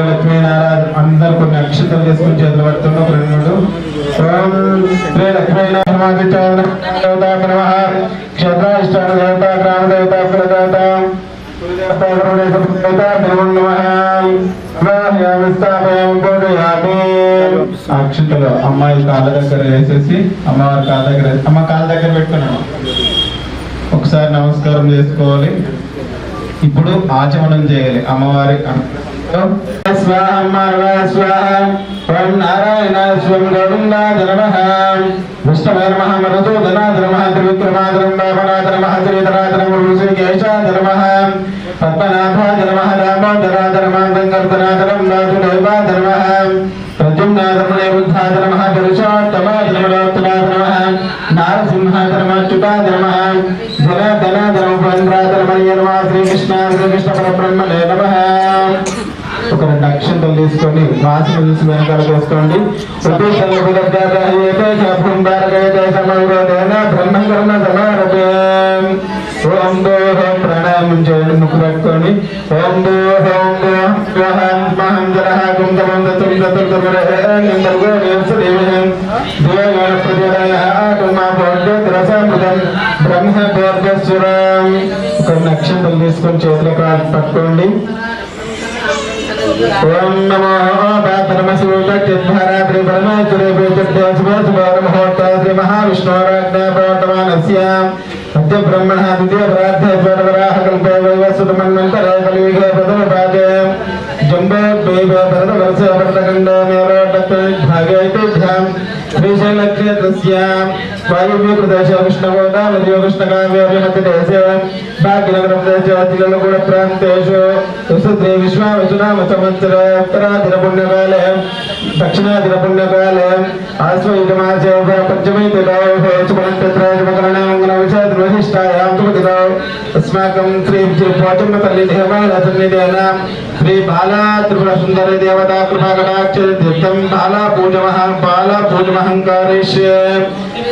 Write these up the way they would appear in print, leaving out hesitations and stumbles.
లక్ష్మీనారాయణ అందరు కొన్ని అక్షతలు చేసుకుని చేతులు పడుతున్న ప్రణుడు ఓం శ్రీ లక్ష్మీనారాయణ క్షేత్రాధిష్టాన దేవత గ్రామ దేవత కులదేవత అక్షతలు అమ్మాయి కాళ్ళ దగ్గర వేసేసి అమ్మవారి కాళ్ళ దగ్గర అమ్మ కాళ్ళ దగ్గర పెట్టుకున్నాను. ఒకసారి నమస్కారం చేసుకోవాలి. ఇప్పుడు ఆచమనం చేయాలి అమ్మవారి నారాయణ స్వం గోవిందాయ నమః విష్ణవే నమః మధుసూదనాయ నమః త్రివిక్రమాయ నమః శ్రీధరాయ నమః ఋషికేశాయ నమః పద్మనాభాయ నమః దామోదరాయ నమః వెంకటనాథ నమః నమః ప్రద్యుమ్నాయ నమః బుద్ధాయ నమః పురుషోత్తమాయ నమః నారసింహాయ నమః చ్యుతాయ నమః ధనాధనాయ నమః శ్రీకృష్ణ పరబ్రహ్మణే నమః. ఒక రెండు అక్షంతలు తీసుకొని వాసన చూసి వెనకాల చేసుకోండి. బ్రహ్మకర్మ సమారభే ఓం దోహం ప్రాణాయామం చేయండి. ముక్కు పెట్టుకోండి. ఓం దోహం కొన్ని అక్షంతలు తీసుకొని చేతులు పట్టుకోండి. ఓం నమో పాత్రమశివరాత్రి పరమేశ్వరే శ్రీ మహావిష్ణురాజ్ఞాప్రవర్తమానస్య సత్య బ్రహ్మణ ద్వితీయ పరార్థకల్పే వైవస్వతమన్వంతరే కలియుగే ప్రథమ పాదే జంబో భరత వర్ష భాగ్యం శ్రీశైలక్షేత్రస్య వాయువ్య ప్రదేశ కృష్ణగోదావరి కృష్ణకావ్యమధ్యదేశ భాగ్యనగర ప్రదేశ ప్రాంతేషు విశ్వావసునామ సంవత్సర ఉత్తరాదిన పుణ్యకాలే దక్షిణాదిన పోషకాలే ఆశ్వయుజమాసే పంచమీ విశిష్టాయాం अस्माकं श्री पोचम्म तल्ली देवालय सन्निधेन श्री बाला त्रिपुर सुंदरी देवता कृपा कटाक्ष तीर्थं बाला पूजमहं करिष्ये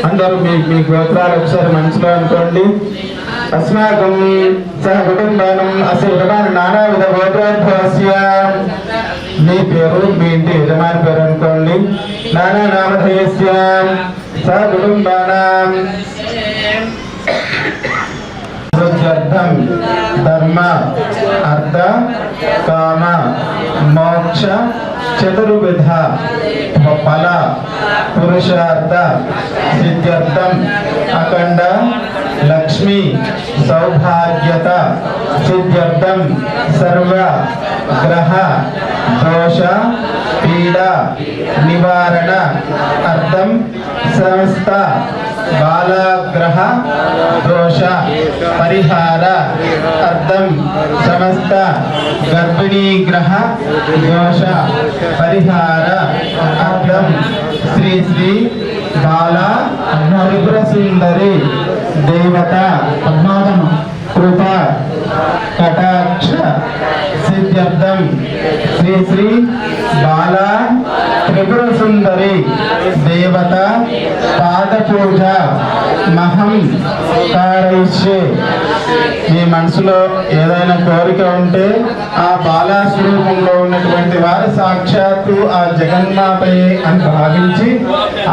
अंदरू మీ గోత్రాలు ఒకసారి మనసులో అనుకోండి. अस्माकं सह कुटुंबानं अस्य यजमान नानाविध గోత్రోద్భవస్య మీ పేరు మీ ఇంటి యజమాని పేరు అనుకోండి. నానా నామధేయస్య సహ కుటుంబానాం धर्म अर्थ काम मोक्ष चतुर्विध फल पुरुषार्थ सिद्ध्यर्थम अखंड लक्ष्मी सौभाग्यत सिद्ध्यर्थम सर्व ग्रह दोष पीड़ा निवारण अर्थम समस्त बालाग्रह दोष परिहार अर्थम समस्त गर्भिणी ग्रह दोष परिहार अर्थम श्री श्री बाला त्रिपुर सुंदरी देवता पद्मावत कृपा कटाक्ष सिद्ध्यर्थम श्री श्री बाला त्रिपुर सुंदरी देवता पाद पूजा महं कारयिष्ये. మీ మనసులో ఏదైనా కోరిక ఉంటే ఆ బాలా స్వరూపంలో ఉన్నటువంటి వారు సాక్షాత్తు ఆ జగన్మాతయే అని భావించి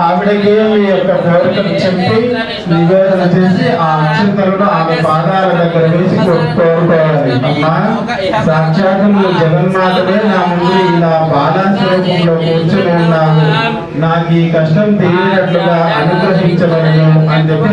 ఆవిడకే మీ యొక్క కోరికను చెప్పి నివేదన చేసి ఆ అక్షంతలను ఆమె పాదాల దగ్గర వేసి కోరుకోవాలి. అమ్మా, సాక్షాత్తు నువ్వు జగన్మాతనే నా ముందు ఇలా బాలా స్వరూపంలో కూర్చొని ఉన్నావు, నాకు ఈ కష్టం తీరినట్లుగా అనుగ్రహించవలను అని చెప్పి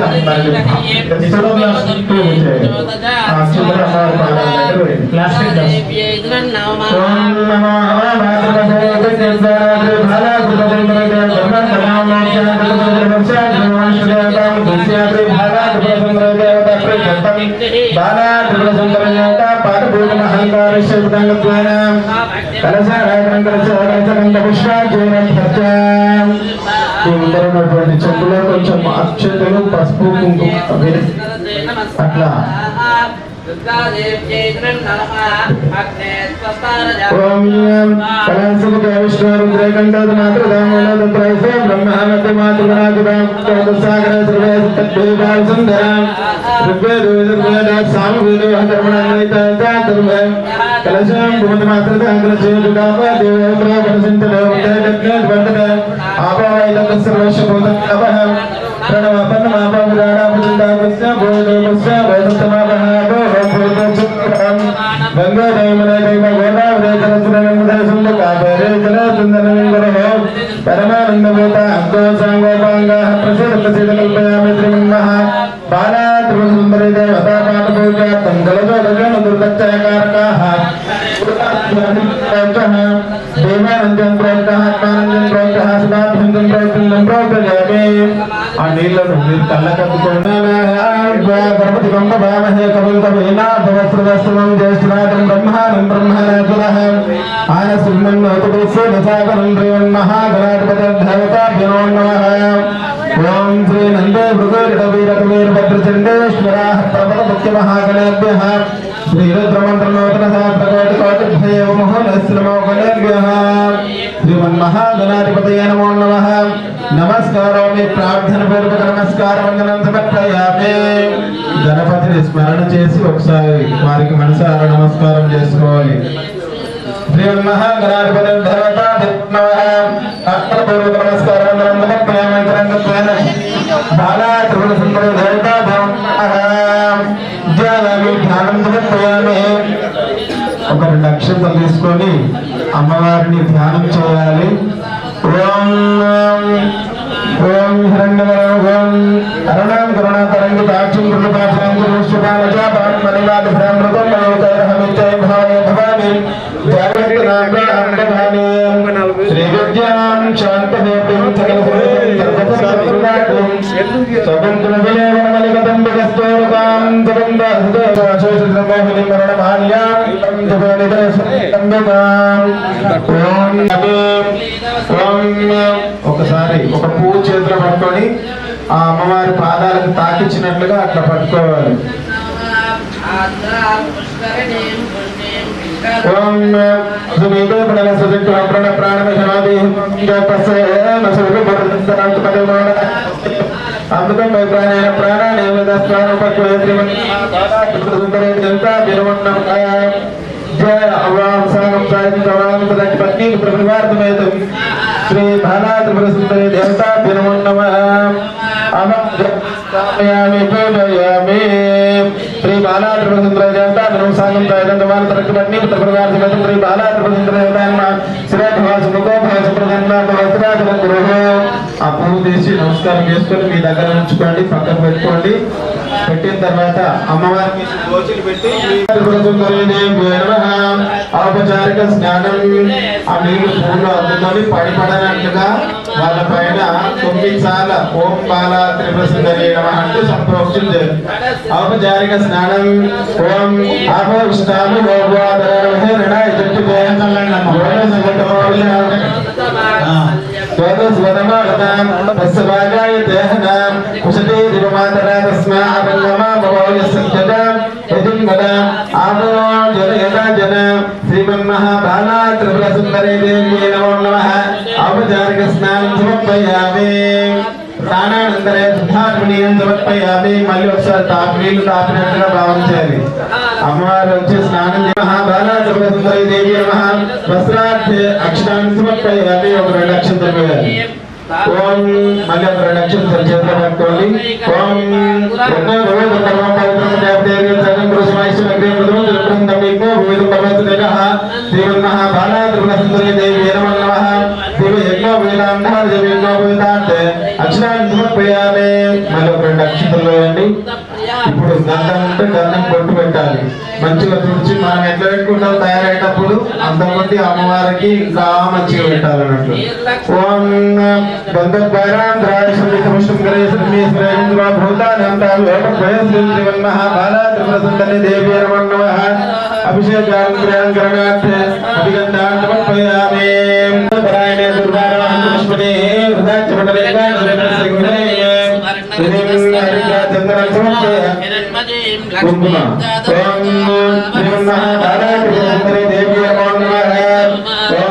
ఉన్నటువంటి చెప్పులో కొంచెం అక్షతలు పసుపు కుంకుమ అట్లా ఆ నీళ్లను మీరు కళ్ళకద్దుకోండి. గణపతి గంగ భామహే కవిం జ్యేష్ఠనాథం బ్రహ్మానం బ్రహ్మణేతులః ఆయన సింహన్నోతుసాగరం శ్రీమహాగణాధిపతిర్దేవతాభ్యో నమః. ఓం శ్రీ నందే మృగేరవీరకవీరభద్రచండేశ్వరాః ప్రబల ముఖ్య మహాగణేభ్యః శ్రీరుద్రమంత్రనూతన సహస్రకోటికోటిభ్యో మహోనశ్రమోగణేభ్యః శ్రీమన్మహాగణాధిపతయే నమో నమః. నమస్కారామి ప్రార్థన పూర్వక నమస్కార వందనం సమర్పయామి. గణపతిని స్మరణ చేసి ఒకసారి వారికి మనసారా నమస్కారం చేసుకోవాలి. శ్రీమన్మహాగణాధిపతి పూర్వక నమస్కార వందనం సమర్పయామి. బాలా త్రిపుర సుందర దేవతా ధ్యానం సమర్పయామి. ఒక 2 అక్షంతలు తీసుకొని అమ్మవారిని ధ్యానం చేయాలి. ఓం ఓం హిరణ్యవరం ఓం అరుణాం కరుణాతరంగి తాక్షం కృపాక్షం గురుష్పాలజాపాం మణివాది భ్రామృతం మనోకైరహమిత్యై భావే భవామి జాగృతనాభాని శ్రీ విద్యాం శాంతదేవం సకల సర్వసర్వసర్వాకం సబంతుల విలేవనమలిగతం విగస్తోరకాం జగందాశోషమోహిని మరణమాన్యాం ఒకసారి ఒక పువ్వు చేతిలో పట్టుకొని ఆ అమ్మవారి పాదాలకు తాకిచ్చినట్లుగా అట్లా పట్టుకోవాలి. అమృతం ప్రాణాయ ప్రాణాయ శ్రీ బాలా త్రిపుర సుందరి దేవతాభ్యో నమో నమః. శ్రీ బాలా త్రిపుర సుందర దేవతాభ్యో సాంగం ప్రాయదంతమాన తరక్కి పుత్రప్రవార్ధమేతం శ్రీ బాలా త్రిపుర సుందర దేవతాయనమ ఆ పువ్వు తీసి నమస్కారం చేసుకొని మీ దగ్గర ఉంచుకోండి, పక్కన పెట్టుకోండి. పెట్టిన తర్వాత అమ్మవారికి గోచులు పెట్టి ఔపచారిక స్నానం ఆ నీళ్లు పూర్లో అందుకొని పడిపడనట్లుగా వాళ్ళ పైన 9 సార్లు ఓం బాలా త్రిపుర సుందరి నమః అంటూ సంప్రోక్షణ చేయాలి. ఔపచారిక స్నానం ఓం ఆపోష్టామి గోపాదరణాయ చెప్పి శ్రీమన్మహాబాలా త్రిపుర సుందరీ దేవి నమో నమః. ఔపచారిక స్నానం సమర్పయామి. స్నానానంతరే శుద్ధాత్మనీయం సమర్పయామి. మళ్ళీ ఒకసారి నీళ్లు తాపినట్టుగా భావం చేయాలి. అమ్మవారు వచ్చి స్నానం మహాబాలా త్రిపుర సుందరీ దేవి నమః. వస్త్రార్థే అక్షరాన్ని సమర్పయామి. ఒక 2 అక్షంతలు వేయాలి. ఓం మళ్ళీ ఒక 2 అక్షంతలు చేతిలో పట్టుకోండి. ఓం శ్రీమన్మహాబాలా త్రిపుర సుందరీ దేవి నమో నమః. అక్షరాన్ని సమర్పయామి. మళ్ళీ ఒక 2 అక్షతలు వేయండి. ఇప్పుడు గంధం ఉంటే గంధం బొట్టు పెట్టాలి. మంచిగా తుడిచి మనం ఎట్లా పెట్టుకుంటాం తయారయ్యేటప్పుడు అంతమంది అమ్మవారికి ఇంకా మంచిగా పెట్టాలన్నట్లు. ఓం అభిషేకాంగ్రహణార్థ అభిగంధాన్ సమర్పయామి. పరాయణే దుర్గారామకృష్ణే కుంకుమ ఓం శ్రీమన్నారాయణ దేవి నమో నమః. ఓం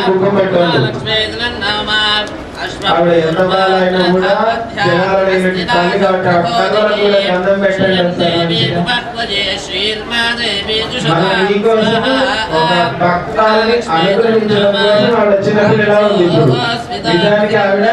కుంకుమ పెట్టండి. ఆవిడ ఎంత బాలైనా కూడా జనాలైన తల్లి కాబట్టి అక్కలకు కూడా గంధం పెట్టండి. మన మీకోసం ఒక భక్తాన్ని అనుగ్రహించడం కోసం ఆవిడ చిన్నపిల్లలా ఉంది. ఇప్పుడు నిజానికి ఆవిడ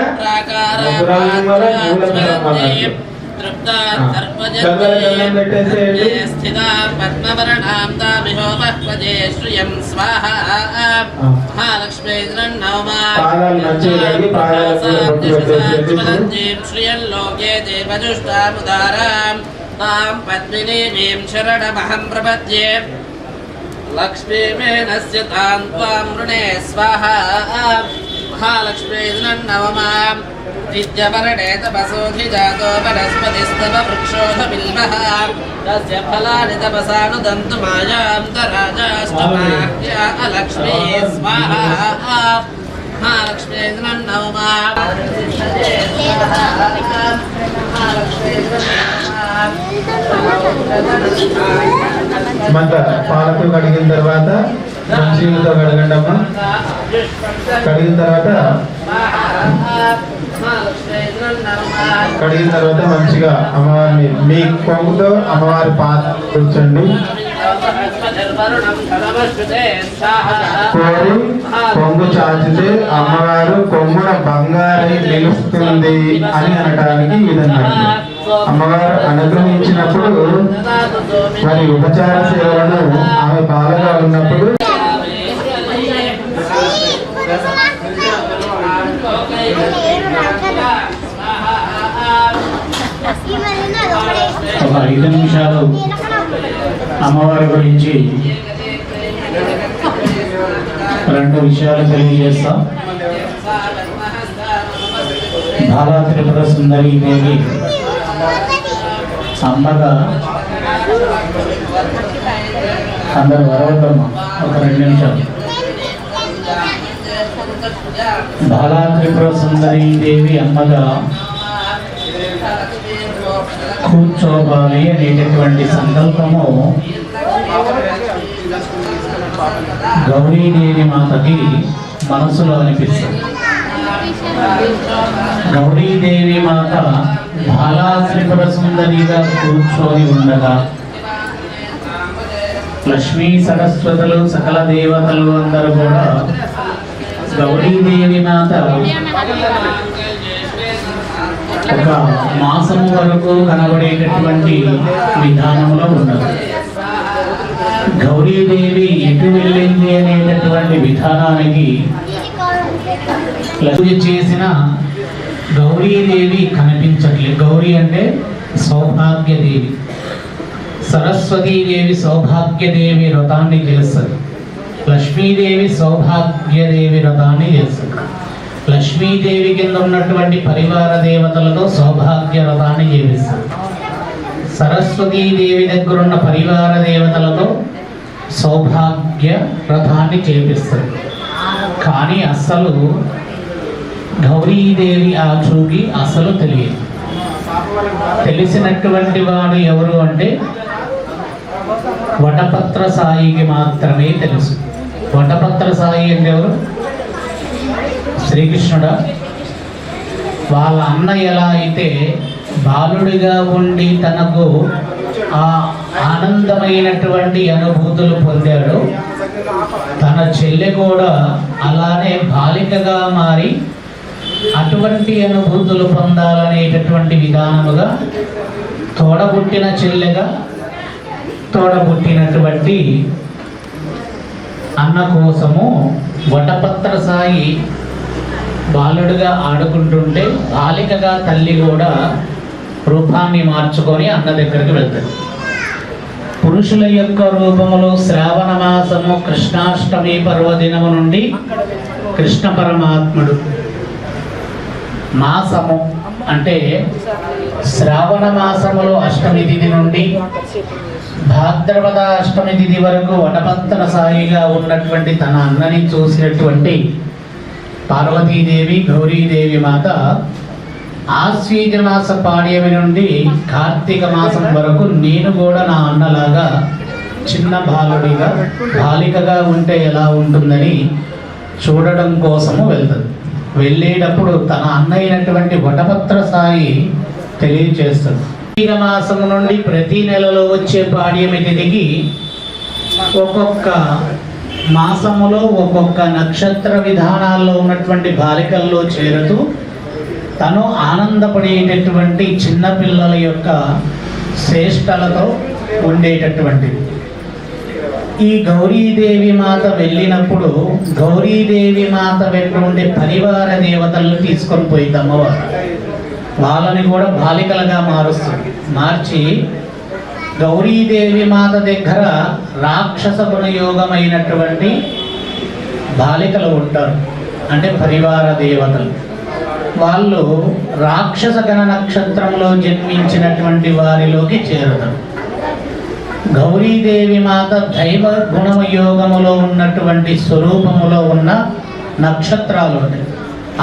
శరణమహం ప్రపద్యే లక్ష్మీమేనస్య తాం త్వాం రుణే స్వాహా. మహాలక్ష్మీ నవమాం నిత్యపరణే తపసోధిజాతో వనస్పతిస్తవ వృక్షోధ బిల్వః తస్య ఫలాని తపసానుదంతు మాయాంతరాజాష్టమాఖ్యా లక్ష్మీ స్వాహా. మహాలక్ష్మీ నవమాం మంట పాలతో కడిగిన తర్వాత మంచితో కడగండి అమ్మా. కడిగిన తర్వాత మంచిగా అమ్మవారిని మీ కొంగుతో అమ్మవారి పాత కూర్చోండి. కోరి కొంగు చాచితే అమ్మవారు కొమ్మున బంగారై నిలుస్తుంది అని అనడానికి ఈ విధంగా అమ్మవారు అనుగ్రహించినప్పుడు మరి ఉపచార సేవలను ఆమె బాలగా ఉన్నప్పుడు ఒక 5 నిమిషాలు అమ్మవారి గురించి 2 విషయాలు తెలియజేస్తాం. బాలా త్రిపుర సుందరి దేవి అమ్మగా అందరు వరవద్దమ్మ. ఒక 2 నిమిషాలు. బాలా త్రిపుర సుందరి దేవి అమ్మగా కూర్చోవాలి అనేటటువంటి సంకల్పము గౌరీదేవి మాతకి మనసులో అనిపిస్తుంది. గౌరీదేవి మాత బాలా త్రిపుర సుందరిగా కూర్చొని ఉండగా లక్ష్మీ సరస్వతులు సకల దేవతలు అందరూ కూడా గౌరీదేవి మాత ఒక మాసము వరకు కనబడేటటువంటి విధానంలో ఉన్నది. గౌరీదేవి ఎటు వెళ్ళింది అనేటటువంటి విధానానికి పూజ చేసిన గౌరీదేవి కనిపించట్లేదు. గౌరీ అంటే సౌభాగ్యదేవి. సరస్వతీదేవి సౌభాగ్యదేవి వ్రతాన్ని చేస్తుంది. లక్ష్మీదేవి సౌభాగ్యదేవి వ్రతాన్ని చేస్తుంది. లక్ష్మీదేవి కింద ఉన్నటువంటి పరివార దేవతలతో సౌభాగ్య వ్రతాన్ని చేపిస్తుంది. సరస్వతీదేవి దగ్గర ఉన్న పరివార దేవతలతో సౌభాగ్య వ్రతాన్ని చేపిస్తుంది. కానీ అస్సలు గౌరీదేవి ఆచూకి అసలు తెలియదు. తెలిసినటువంటి వాడు ఎవరు అంటే వటపత్ర సాయికి మాత్రమే తెలుసు. వటపత్ర సాయి అంటే ఎవరు? శ్రీకృష్ణుడా? వాళ్ళ అన్న ఎలా అయితే బాలుడిగా ఉండి తనకు ఆ ఆనందమైనటువంటి అనుభూతులు పొందాడు, తన చెల్లె కూడా అలానే బాలికగా మారి అటువంటి అనుభూతులు పొందాలనేటటువంటి విధానముగా తోడబుట్టిన చెల్లెగా పుట్టినటువంటి అన్న కోసము వటపత్ర సాయి బాలుడుగా ఆడుకుంటుంటే బాలికగా తల్లి కూడా రూపాన్ని మార్చుకొని అన్న దగ్గరికి వెళ్తాడు. పురుషుల యొక్క రూపములో శ్రావణ మాసము కృష్ణాష్టమి పర్వదినము నుండి కృష్ణ పరమాత్ముడు, మాసము అంటే శ్రావణ మాసములో అష్టమి తిథి నుండి భాద్రపద అష్టమి తిథి వరకు వటపత్ర సాయిగా ఉన్నటువంటి తన అన్నని చూసినటువంటి పార్వతీదేవి గౌరీదేవి మాత ఆశ్వీజ మాస పాడ్యమి నుండి కార్తీక మాసం వరకు నేను కూడా నా అన్నలాగా చిన్న బాలుడిగా బాలికగా ఉంటే ఎలా ఉంటుందని చూడడం కోసము వెళ్తుంది. వెళ్ళేటప్పుడు తన అన్న అయినటువంటి వటపత్ర సాయి తెలియచేస్తుంది. కార్తీక మాసం నుండి ప్రతి నెలలో వచ్చే పాడ్యమి తిథికి ఒక్కొక్క మాసములో ఒక్కొక్క నక్షత్ర విధానాల్లో ఉన్నటువంటి బాలికల్లో చేరుతూ తను ఆనందపడేటటువంటి చిన్నపిల్లల యొక్క శ్రేష్టలతో ఉండేటటువంటిది. ఈ గౌరీదేవి మాత వెళ్ళినప్పుడు గౌరీదేవి మాత వెంట ఉండే పరివార దేవతలను తీసుకొని పోయింది అమ్మవారు. వాళ్ళని కూడా బాలికలుగా మారుస్తుంది. మార్చి గౌరీదేవి మాత దగ్గర రాక్షస గుణయోగమైనటువంటి బాలికలు ఉంటారు, అంటే పరివార దేవతలు. వాళ్ళు రాక్షస గణ నక్షత్రంలో జన్మించినటువంటి వారిలోకి చేరుతారు. గౌరీదేవి మాత దైవ గుణయోగములో ఉన్నటువంటి స్వరూపములో ఉన్న నక్షత్రాలు ఉంటాయి.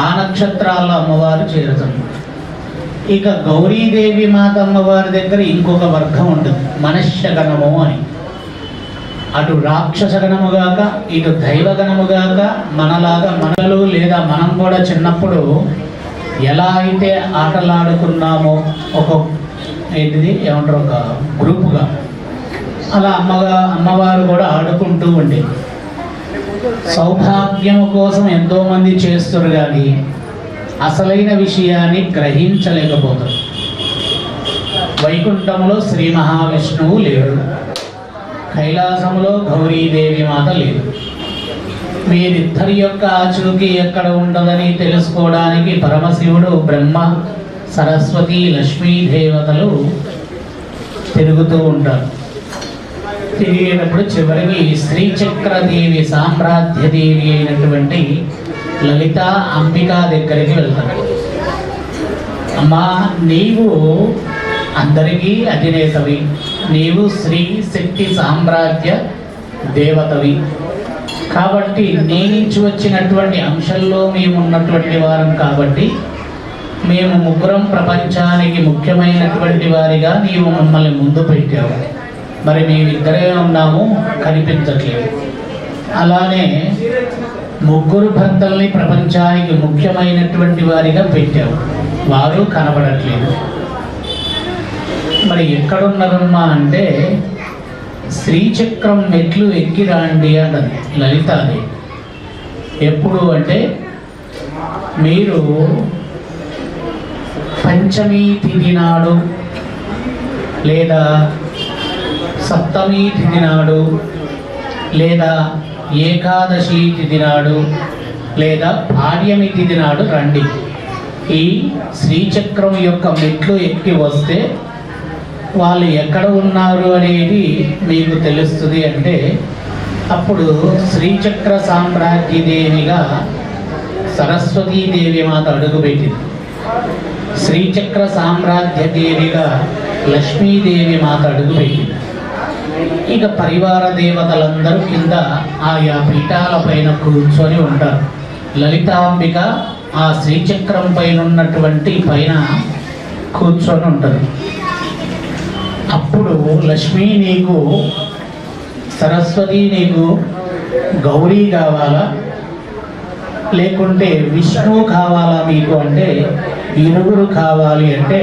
ఆ నక్షత్రాల్లో అమ్మవారు చేరుతుంది. ఇక గౌరీదేవి మాత అమ్మవారి దగ్గర ఇంకొక వర్గం ఉంటుంది, మనుష్యగణము అని. అటు రాక్షస గణముగాక ఇటు దైవగణముగాక మనలాగా మనలు లేదా మనం కూడా చిన్నప్పుడు ఎలా అయితే ఆటలాడుకున్నామో ఒక ఏమంటారు ఒక గ్రూపుగా, అలా అమ్మవారు కూడా ఆడుకుంటూ ఉండేది. సౌభాగ్యం కోసం ఎంతోమంది చేస్తారు కానీ అసలైన విషయాన్ని గ్రహించలేకపోతారు. వైకుంఠంలో శ్రీ మహావిష్ణువు లేడు, కైలాసంలో గౌరీదేవి మాత లేదు. వీరిద్దరి యొక్క ఆచూకీ ఎక్కడ ఉంటుందని తెలుసుకోవడానికి పరమశివుడు, బ్రహ్మ, సరస్వతి, లక్ష్మీ దేవతలు తిరుగుతూ ఉంటారు. తిరిగేటప్పుడు చివరికి శ్రీచక్రదేవి సామ్రాజ్యదేవి అయినటువంటి లలిత అంబికా దగ్గరికి వెళ్తాడు. అమ్మా, నీవు అందరికీ అధినేతవి, నీవు శ్రీ శక్తి సామ్రాజ్య దేవతవి కాబట్టి నీ నుంచి వచ్చినటువంటి అంశంలో మేము ఉన్నటువంటి వారం కాబట్టి మేము ముగ్గురం ప్రపంచానికి ముఖ్యమైనటువంటి వారిగా నీవు మమ్మల్ని ముందు పెట్టావు. మరి మేమిద్దరే ఉన్నాము, కనిపించట్లేదు. అలానే ముగ్గురు భక్తుల్ని ప్రపంచానికి ముఖ్యమైనటువంటి వారిగా పెట్టావు, వారు కనబడట్లేదు. మరి ఎక్కడున్నారమ్మా అంటే శ్రీచక్రం మెట్లు ఎక్కి రాండి అన్నది లలితాది. ఎప్పుడు అంటే మీరు పంచమి తిథి నాడు లేదా సప్తమి తిథి నాడు లేదా ఏకాదశి తిథి నాడు లేదా పాడ్యమి తిథి నాడు రండి. ఈ శ్రీచక్రం యొక్క మెట్లు ఎక్కి వస్తే వాళ్ళు ఎక్కడ ఉన్నారు అనేది మీకు తెలుస్తుంది. అంటే అప్పుడు శ్రీచక్ర సామ్రాజ్యదేవిగా సరస్వతీదేవి మాత అడుగుపెట్టింది, శ్రీచక్ర సామ్రాజ్యదేవిగా లక్ష్మీదేవి మాత అడుగుపెట్టింది. ఇక పరివార దేవతలందరూ కింద ఆయా పీఠాల పైన కూర్చొని ఉంటారు. లలితాంబిక ఆ శ్రీచక్రం పైన ఉన్నటువంటి పైన కూర్చొని ఉంటుంది. అప్పుడు లక్ష్మీ నీకు, సరస్వతి నీకు గౌరీ కావాలా లేకుంటే విష్ణు కావాలా మీకు అంటే ఇరుగురు కావాలి అంటే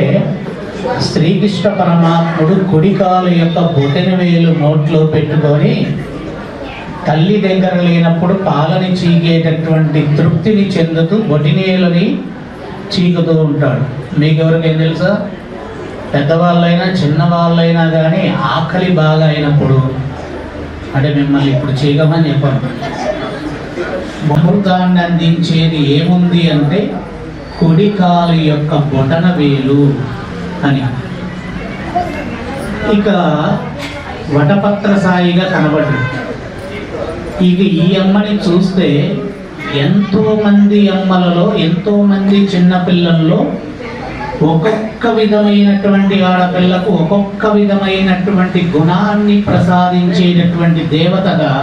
శ్రీకృష్ణ పరమాత్ముడు కుడికాలు యొక్క బొటన వేలు నోట్లో పెట్టుకొని తల్లి దగ్గర లేనప్పుడు పాలని చీకేటటువంటి తృప్తిని చెందుతూ బొటినేలని చీకుతూ ఉంటాడు. మీకు ఎవరికేం తెలుసా? పెద్దవాళ్ళైనా చిన్నవాళ్ళైనా కానీ ఆకలి బాగా అయినప్పుడు, అంటే మిమ్మల్ని ఇప్పుడు చేయమని చెప్పాను, అమృతాన్ని అందించేది ఏముంది అంటే కుడి కాలు యొక్క బొటన వేలు అని. ఇక వటపత్ర సాయిగా కనబడింది. ఇక ఈ అమ్మని చూస్తే ఎంతో మంది అమ్మలలో, ఎంతో మంది చిన్నపిల్లల్లో ఒక్కొక్క విధమైనటువంటి ఆడపిల్లకు ఒక్కొక్క విధమైనటువంటి గుణాన్ని ప్రసాదించేటటువంటి దేవతగా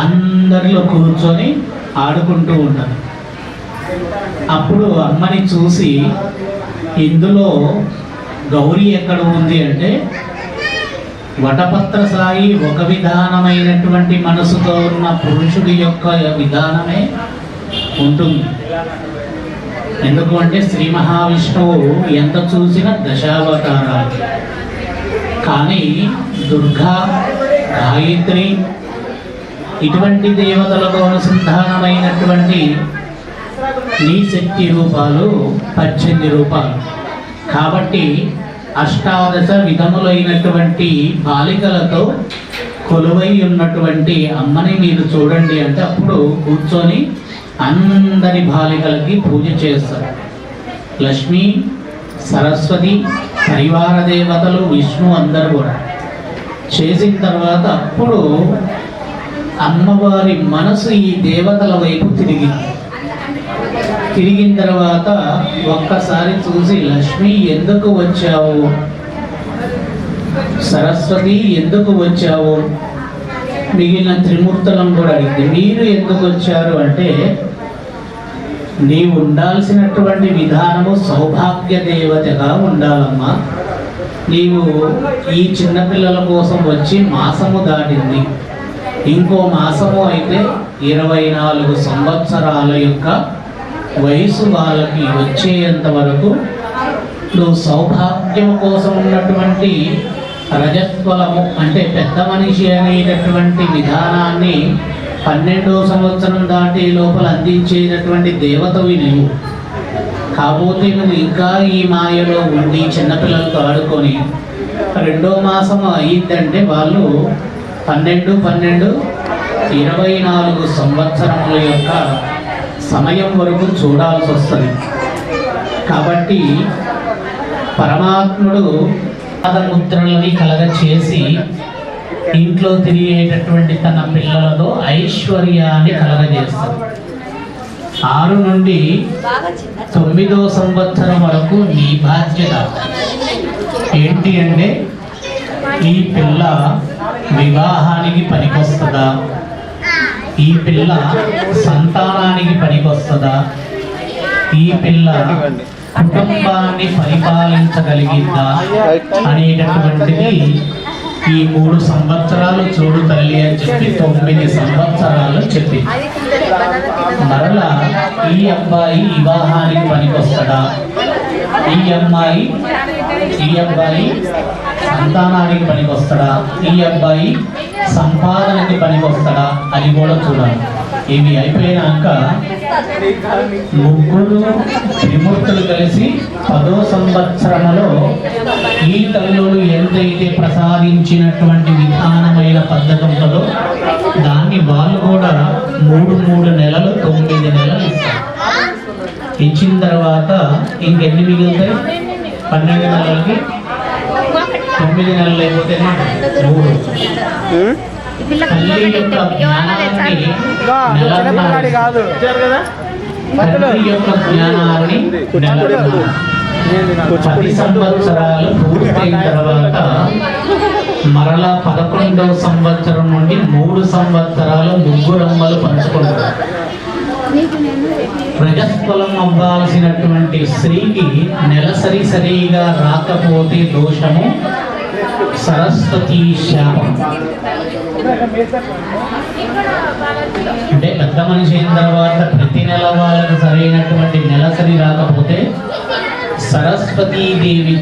అందరిలో కూర్చొని ఆడుకుంటూ ఉంటారు. అప్పుడు అమ్మని చూసి ఇందులో గౌరీ ఎక్కడ ఉంది అంటే, వటపత్ర సాయి ఒక విధానమైనటువంటి మనసుతో ఉన్న పురుషుడి యొక్క విధానమే ఉంటుంది. ఎందుకు అంటే శ్రీ మహావిష్ణువు ఎంత చూసినా దశావతారాలు, కానీ దుర్గా, గాయత్రి ఇటువంటి దేవతలకు అనుసంధానమైనటువంటి నీ శక్తి రూపాలు 18 రూపాలు. కాబట్టి అష్టాదశ విధములైనటువంటి బాలికలతో కొలువై ఉన్నటువంటి అమ్మని మీరు చూడండి అంటే అప్పుడు కూర్చొని అందరి బాలికలకి పూజ చేస్తారు. లక్ష్మి, సరస్వతి, పరివార దేవతలు, విష్ణు అందరూ కూడా చేసిన తర్వాత అప్పుడు అమ్మవారి మనసు ఈ దేవతల వైపు తిరిగిన తర్వాత ఒక్కసారి చూసి, లక్ష్మి ఎందుకు వచ్చావు, సరస్వతి ఎందుకు వచ్చావు, మిగిలిన త్రిమూర్తులను కూడా అడిగింది, మీరు ఎందుకు వచ్చారు అంటే, నీవు ఉండాల్సినటువంటి విధానము సౌభాగ్య దేవతగా ఉండాలమ్మా. నీవు ఈ చిన్నపిల్లల కోసం వచ్చి మాసము దాటింది, ఇంకో మాసము అయితే 24 సంవత్సరాల యొక్క వయసు వాళ్ళకి వచ్చేంత వరకు నువ్వు సౌభాగ్యం కోసం ఉన్నటువంటి రజస్వలము అంటే పెద్ద మనిషి అనేటటువంటి విధానాన్ని 12వ సంవత్సరం దాటి లోపల అందించేటటువంటి దేవతవి నువ్వు. కాకపోతే నువ్వు ఇంకా ఈ మాయలో ఉండి చిన్నపిల్లలతో ఆడుకొని 2వ మాసం అయ్యిందంటే వాళ్ళు 12 24 సంవత్సరముల యొక్క సమయం వరకు చూడాల్సి వస్తుంది. కాబట్టి పరమాత్ముడు పాదముద్రలని కలగ చేసి ఇంట్లో తిరిగేటటువంటి తన పిల్లలతో ఐశ్వర్యాన్ని కలగజేస్తాడు. 6 నుండి 9వ సంవత్సరం వరకు నీ బాధ్యత ఏంటి అంటే, ఈ పిల్ల వివాహానికి పనికొస్తుందా, ఈ పిల్ల సంతానానికి పనికొస్తుందా, ఈ పిల్ల కుటుంబాన్ని పరిపాలించగలిగిందా అనేటటువంటిది ఈ 3 సంవత్సరాలు చూడు తల్లి అని చెప్పి 9 సంవత్సరాలు చెప్పి, మరలా ఈ అబ్బాయి వివాహానికి పనికొస్తాడా, ఈ అబ్బాయి సంతానానికి పనికొస్తాడా, ఈ అబ్బాయి సంపాదనకి పనికొస్తాడా అని కూడా చూడాలి. ఇవి అయిపోయినాక ముగ్గురు త్రిమూర్తులు కలిసి 10వ సంవత్సరంలో ఈ తల్లులు ఎంతైతే ప్రసాదించినటువంటి విధానమైన పద్ధతి ఉంటుందో దాన్ని వాళ్ళు కూడా 3 నెలలు 9 నెలలు ఇస్తారు. ఇచ్చిన తర్వాత ఇంకెన్ని మిగులుతాయి, 12 నెలలకి 9 నెలలు అయిపోతే 3. తల్లి యొక్క జ్ఞానాన్ని నెలన్నర 10 సంవత్సరాలు పూర్తయిన తర్వాత మరలా 11వ సంవత్సరం నుండి 3 సంవత్సరాలు ముగ్గురమ్మలు పంచుకుంటారు. ప్రజస్ఫలం అవ్వాల్సినటువంటి స్త్రీకి నెలసరి సరిగా రాకపోతే దోషము, సరస్వతి శాపం. అంటే పెద్ద మనిషి అయిన తర్వాత ప్రతి నెల వాళ్ళకి సరైనటువంటి నెలసరి రాకపోతే సరస్వతీదేవి